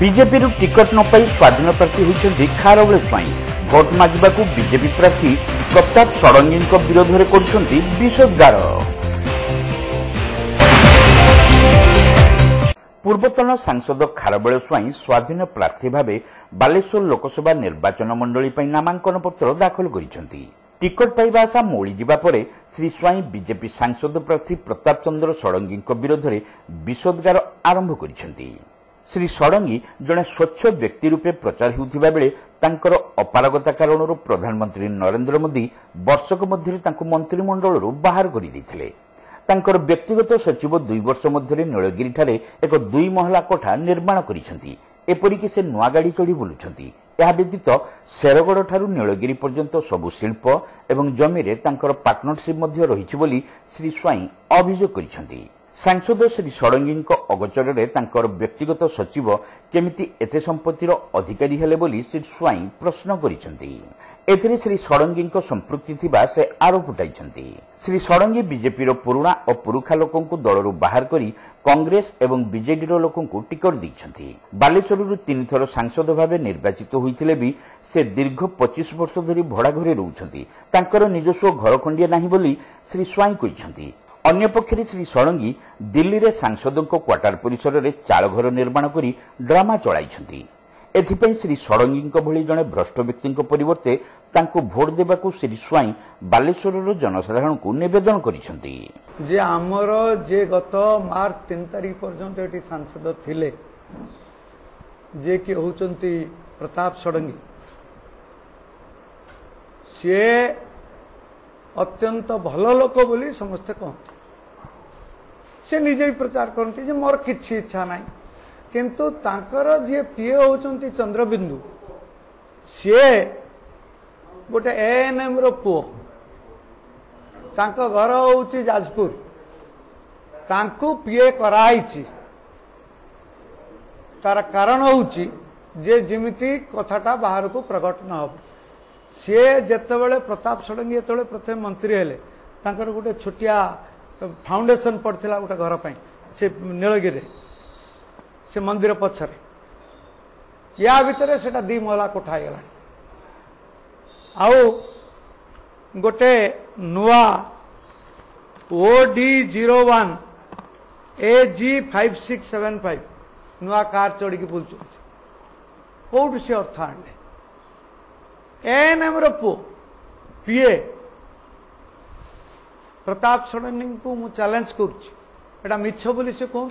BJP ticket न पाई स्वाधीन प्रार्थी होती खारबेल स्वाई भोट मागिबा बीजेपी प्रार्थी प्रताप षडंगी विरोध में कर विषोद्गार। पूर्वतन सांसद खारबेल स्वाई स्वाधीन प्रार्थी भाव बालेश्वर लोकसभा निर्वाचन मंडली नामांकन पत्र दाखल करिसेंती। टिकट पाइबा आशा मौली जिबा परे श्री स्वाई बीजेपी सांसद प्रार्थी प्रताप चंद्र षडंगी विरोध में विषोद्गार आरंभ करिसेंती। श्री षडंगी जड़े स्वच्छ व्यक्ति रूपे प्रचार होउथिबा बेले तांकर अपारगता कारणरू प्रधानमंत्री नरेंद्र मोदी वर्षक मध्य मंत्रिमंडल बाहर कर देथिले। तांकर व्यक्तिगत सचिव 2 वर्ष मध्य नीलगिरी ठारे एक 2 महला कोठा निर्माण करिसेंती। एपरिक से नुआ गाड़ी चढ़ी बुलुछंती। यह व्यतीत शेरगढ़ ठारू नीलगिरी पर्यंत सबु शिल्प एवं जमी रे तांकर पार्टनरशिप मध्य रहिछि बोली श्री स्वाई अभियोग करिसेंती। सांसद श्री षडंगी अगोचर में तांकर व्यक्तिगत सचिव केमिति एते संपत्तिर अधिकारी हेले बोली श्री स्वाई प्रश्न करिसेंती। एथिरे श्री षडंगी संपृक्ति थिबा से आरोप उठाइछंती। श्री षडंगी बीजेपी पुराणा और पुरुखा लोकंकु दलरू बाहर करी कांग्रेस एवं बीजेडी लोकंकु टिकट दैछंती। बालेश्वररू 3 थर सांसद भावे निर्वाचित होइथिले भी से दीर्घ 25 वर्ष धरी भड़ा घरे रहउछंती। तांकर निजस्व घर खंडिया नाही बोली श्री स्वाई कहिछंती। अन्य पक्षरे श्री षडंगी दिल्ली रे सांसदों क्वार्टर परिसर में चाल घर निर्माण करी ड्रामा चलाइछंती। एथिपई श्री षडंगी भली जड़े भ्रष्ट व्यक्ति परिवर्ते तांको भोट देबाकू श्री स्वाई बालेश्वर जनसाधारण को निवेदन करिसेंती। जे आमर जे गत मार्च 3 तारिख पर्यंत एटी सांसद थिले जे कि होचंती प्रताप षडंगी से अत्यंत भल लोक बोली समस्ते कहते। से निजे भी प्रचार करती जे मोर किछि इच्छा नाही, किंतु तांकर जे पीए होचंती चंद्रबिंदु से गोटे एएनएम रो पुओ, तांको घर होउची जाजपुर, तांको पीए कराइची। तार कारण होउची जे जिमिति कथाटा बाहर को प्रकट न हो। सी जितेबाला प्रताप षडंगी जो प्रथम मंत्री हेले तांकर गोटे छोटिया फाउंडेशन पड़ता गोटे घर पर से नीलगिरी से मंदिर पछरे या भितर से 2 महला कोठा गला। आउ गोटे नुआ OD01 AG5675 नुआ कार चढ़ी बुलूँ कौट से अर्थ आने एएनएम रो पुओ पीए प्रताप षडंगी को मु चैलेंज करुच्ची मिछ बोली से कहूँ।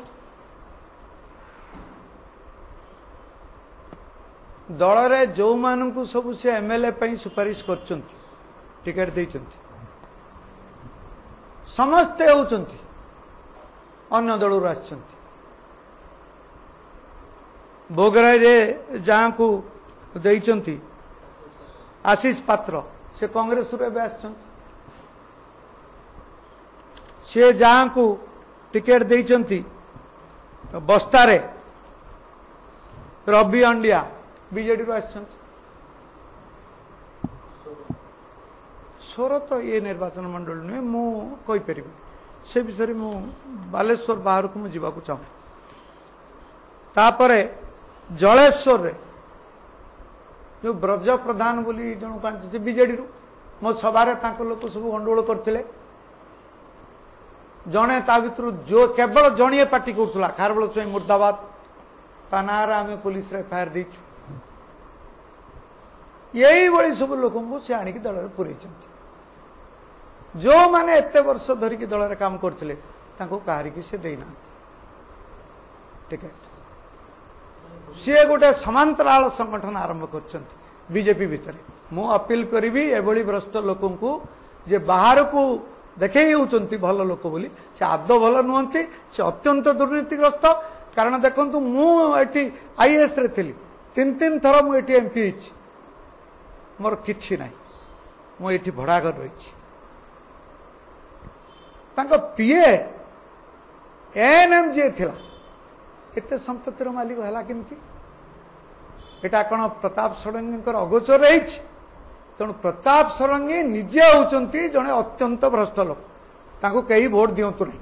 दल रे जो मानू सब से एमएलए पई सुपारिश करचंती टिकट देइचंती समस्ते होचंती अन्य दलरू आछंती। बोगराई रे जहाँ को देइचंती आशीष पात्र से कांग्रेस से जहाँ को टिकेट देइचंती बस्तारे रवि अंडिया बीजेडी सोर तो ये निर्वाचन मंडल नुहे मु कहीपरि से विषय मु बालेश्वर बाहर को मुझा चाहूँ। तापरे जलेश्वर रे जो ब्रज प्रधान बोली जन कांची बीजेडी मो सभारे लोक सब गंडगोल करते जड़े ता भर जो केवल जड़िए पार्टी करूला खारबेल स्वाई मुर्दाबाद ता ना आम पुलिस एफआईआर देचु। यही भाई सब लोक से आणिक दल में पुरई जो माने एत वर्ष धरिकी दल में काम करते कहारिकी से देना टिकेट सी गोटे समांतराल संगठन आरंभ कर बीजेपी भितर। मु अपील करी एभली भ्रष्ट लोक जे बाहर को देखई होचंती भल लोक बोली से आदौ भल नुहंती से अत्यंत दुर्नीतिग्रस्त। कारण देखंतु मुठी आईएएस रे थिली 3 थर मुठी एमपी होइछि मोर किछि नाही मु एठी भड़ा घर रहिछि। तांको पीए एएनएम जे थिला एते संपत्तिर मालिक हला केमती एटा कोन प्रताप षडंगी अगोचर रही। तेणु प्रताप षडंगी निजे होचंती जने अत्यंत भ्रष्ट लोक तांको कहीं भोट दियंतु नहीं।